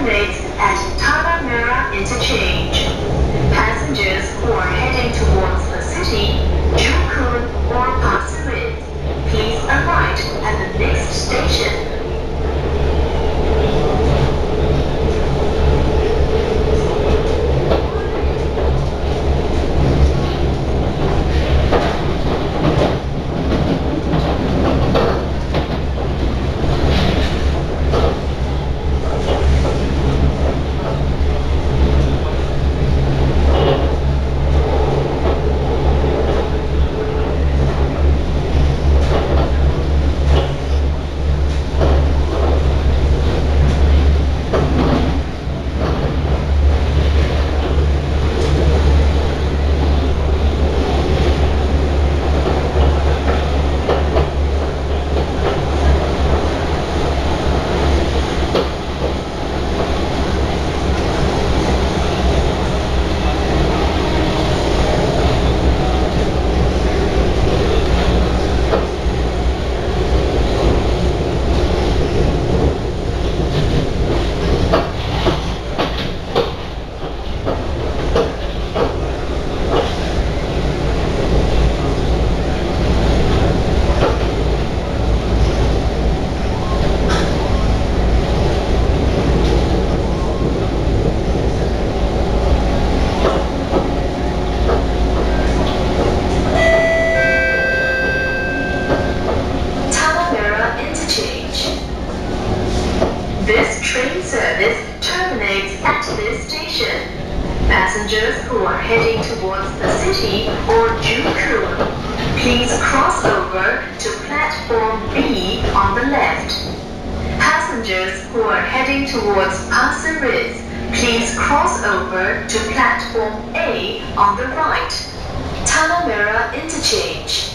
terminates at Tanah Merah Interchange. Passengers who are heading towards the city, Joo Koon or Pasir Ris, please alight at the next station. This train service terminates at this station. Passengers who are heading towards the city or Joo Koon, please cross over to platform B on the left. Passengers who are heading towards Pasir Ris, please cross over to platform A on the right. Tanah Merah Interchange.